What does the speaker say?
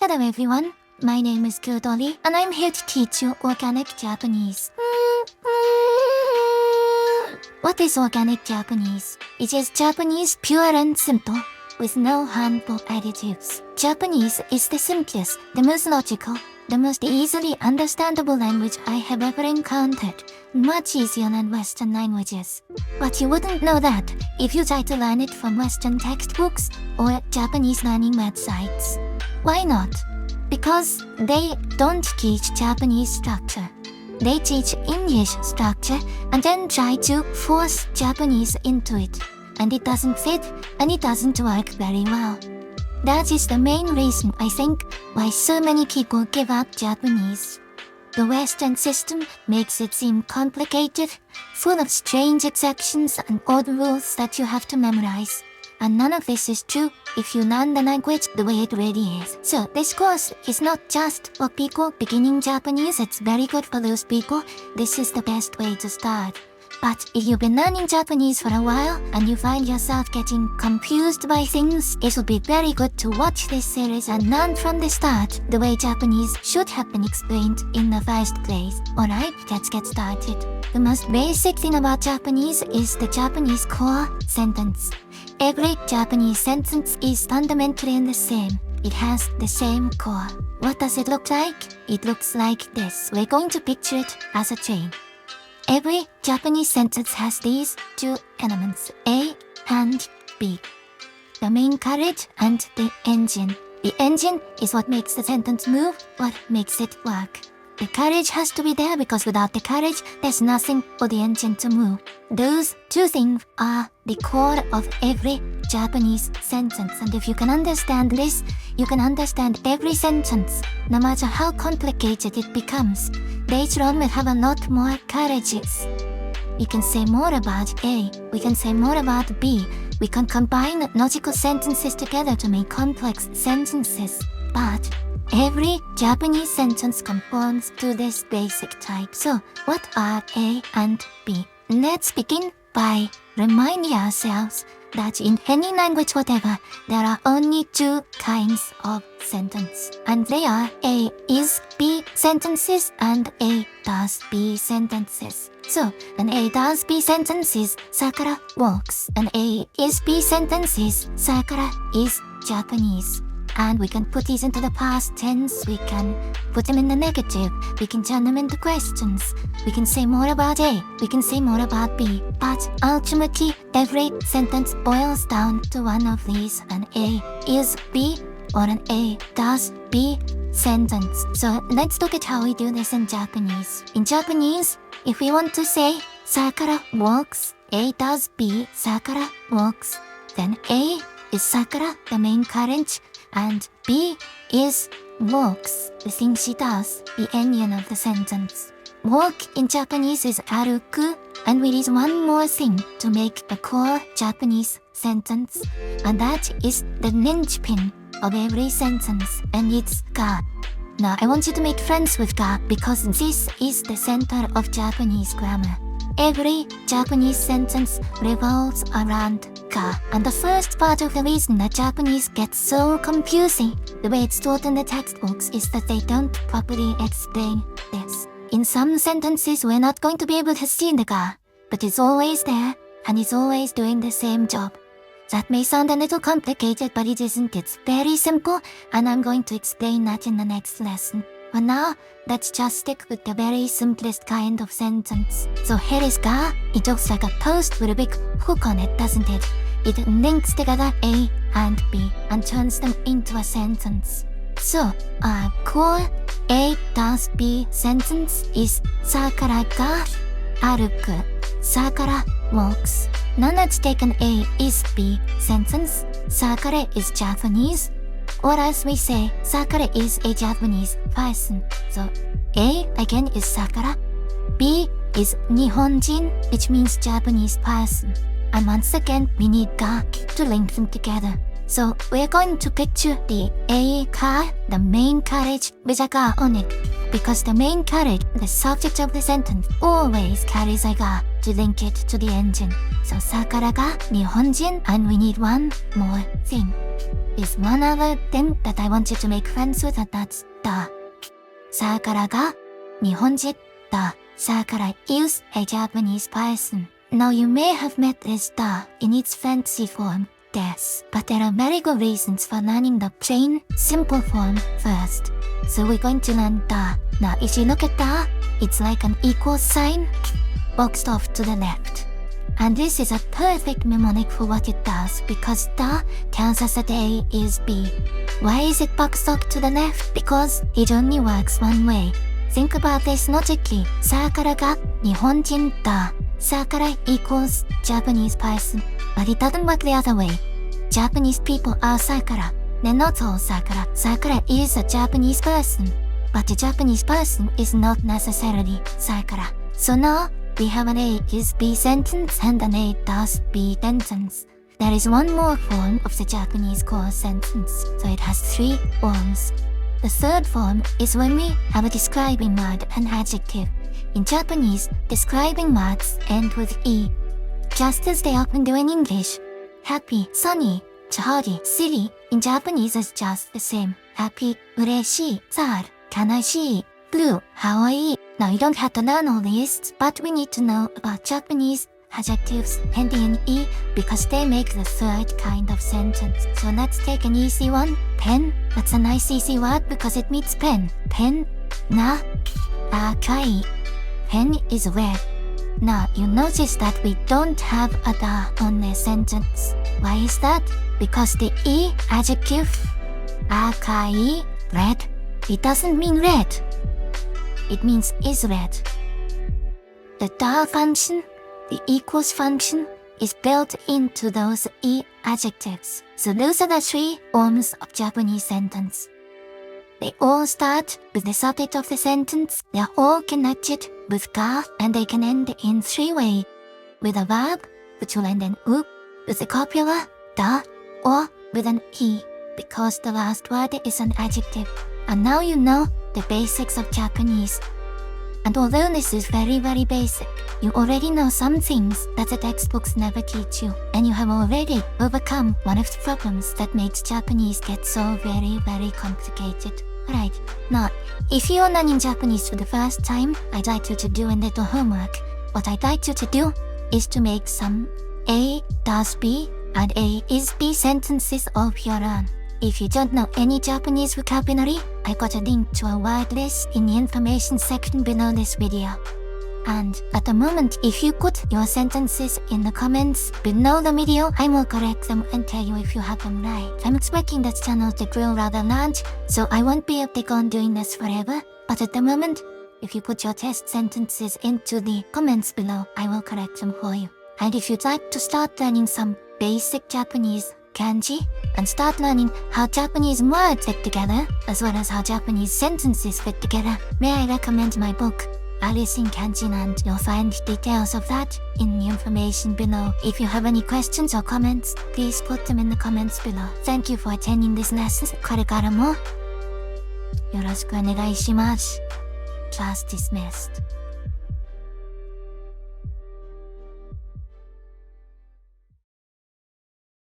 Hello everyone, my name is Cure Dolly and I'm here to teach you organic Japanese. What is organic Japanese? It is Japanese pure and simple, with no harmful additives. Japanese is the simplest, the most logical, the most easily understandable language I have ever encountered. Much easier than Western languages. But you wouldn't know that if you try to learn it from Western textbooks or Japanese learning websites. Why not? Because they don't teach Japanese structure. They teach English structure and then try to force Japanese into it. And it doesn't fit and it doesn't work very well. That is the main reason, I think, why so many people give up Japanese. The Western system makes it seem complicated, full of strange exceptions and odd rules that you have to memorize. And none of this is true if you learn the language the way it really is. So this course is not just for people beginning Japanese, it's very good for those people. This is the best way to start. But if you've been learning Japanese for a while and you find yourself getting confused by things, it will be very good to watch this series and learn from the start the way Japanese should have been explained in the first place. Alright, let's get started. The most basic thing about Japanese is the Japanese core sentence. Every Japanese sentence is fundamentally the same. It has the same core. What does it look like? It looks like this. We're going to picture it as a train. Every Japanese sentence has these two elements, A and B. The main carriage and the engine. The engine is what makes the sentence move, what makes it work. The carriage has to be there because without the carriage, there's nothing for the engine to move. Those two things are the core of every Japanese sentence. And if you can understand this, you can understand every sentence, no matter how complicated it becomes. Later on, we'll have a lot more carriages. We can say more about A, we can say more about B. We can combine logical sentences together to make complex sentences. But every Japanese sentence conforms to this basic type. So, what are A and B? Let's begin by reminding ourselves that in any language whatever, there are only two kinds of sentence. And they are A is B sentences and A does B sentences. So, an A does B sentence is Sakura walks. An A is B sentence is Sakura is Japanese. And we can put these into the past tense, we can put them in the negative, we can turn them into questions. We can say more about A, we can say more about B. But ultimately, every sentence boils down to one of these, an A is B or an A does B sentence. So let's look at how we do this in Japanese. In Japanese, if we want to say Sakura walks, A does B, Sakura walks, then A is Sakura, the main carriage, and B is walks, the thing she does, the ending of the sentence. Walk in Japanese is aruku, and we need one more thing to make a core Japanese sentence, and that is the linchpin of every sentence, and it's ga. Now I want you to make friends with ga because this is the center of Japanese grammar. Every Japanese sentence revolves around ga. And the first part of the reason that Japanese gets so confusing, the way it's taught in the textbooks, is that they don't properly explain this. In some sentences, we're not going to be able to see the ga, but it's always there, and it's always doing the same job. That may sound a little complicated, but it isn't. It's very simple, and I'm going to explain that in the next lesson. For now, let's just stick with the very simplest kind of sentence. So here is ga. It looks like a post with a big hook on it, doesn't it? It links together A and B and turns them into a sentence. So, our core A does B sentence is Sakura ga aruku. Sakura walks. Now let's take an A is B sentence. Sakura is Japanese. Or as we say, Sakura is a Japanese person. So, A again is Sakura. B is Nihonjin, which means Japanese person. And once again, we need ga to link them together. So, we're going to picture the A car, the main carriage, with a ga on it. Because the main carriage, the subject of the sentence, always carries a ga to link it to the engine. So, Sakura ga Nihonjin, and we need one more thing. is one other thing that I want you to make friends with, and that's the. Sakura ga Nihonjin. The Sakura is a Japanese person. Now you may have met this the in its fancy form, des, but there are very good reasons for learning the plain, simple form first. So we're going to learn the. Now if you look at the, it's like an equal sign, boxed off to the left. And this is a perfect mnemonic for what it does, because the tells us that A is B. Why is it boxed off to the left? Because it only works one way. Think about this logically. Sakura ga Nihonjin da. Sakura equals Japanese person. But it doesn't work the other way. Japanese people are Sakura. They're not all Sakura. Sakura is a Japanese person. But a Japanese person is not necessarily Sakura. So now, we have an A is B sentence and an A does B sentence. There is one more form of the Japanese core sentence, so it has 3 forms. The third form is when we have a describing word and adjective. In Japanese, describing words end with E, just as they often do in English. Happy, sunny, jolly, silly in Japanese is just the same. Happy, ureshii, sad, kanashii, blue, kawaii. Now you don't have to learn all these, but we need to know about Japanese adjectives ending in E because they make the third kind of sentence. So let's take an easy one. Pen. That's a nice easy word because it means pen. Pen. Na. Akai. Pen is red. Now you notice that we don't have a da on the sentence. Why is that? Because the E adjective, akai, red, it doesn't mean red. It means is red. The da function, the equals function, is built into those E adjectives. So those are the 3 forms of Japanese sentence. They all start with the subject of the sentence, they are all connected with ga, and they can end in 3 ways. With a verb, which will end in u, with a copula, da, or with an e, because the last word is an adjective. And now you know the basics of Japanese. And although this is very basic, you already know some things that the textbooks never teach you, and you have already overcome one of the problems that makes Japanese get so very complicated. Right, now, if you are learning Japanese for the first time, I'd like you to do a little homework. What I'd like you to do is to make some A does B and A is B sentences of your own. If you don't know any Japanese vocabulary, I got a link to a word list in the information section below this video. And at the moment, if you put your sentences in the comments below the video, I will correct them and tell you if you have them right. I'm expecting this channel to grow rather large, so I won't be able to go on doing this forever. But at the moment, if you put your test sentences into the comments below, I will correct them for you. And if you'd like to start learning some basic Japanese kanji, and start learning how Japanese words fit together, as well as how Japanese sentences fit together, may I recommend my book, Alice-in-Kanji-land. You'll find details of that in the information below. If you have any questions or comments, please put them in the comments below. Thank you for attending this lesson. これからもよろしくお願いします. Class dismissed.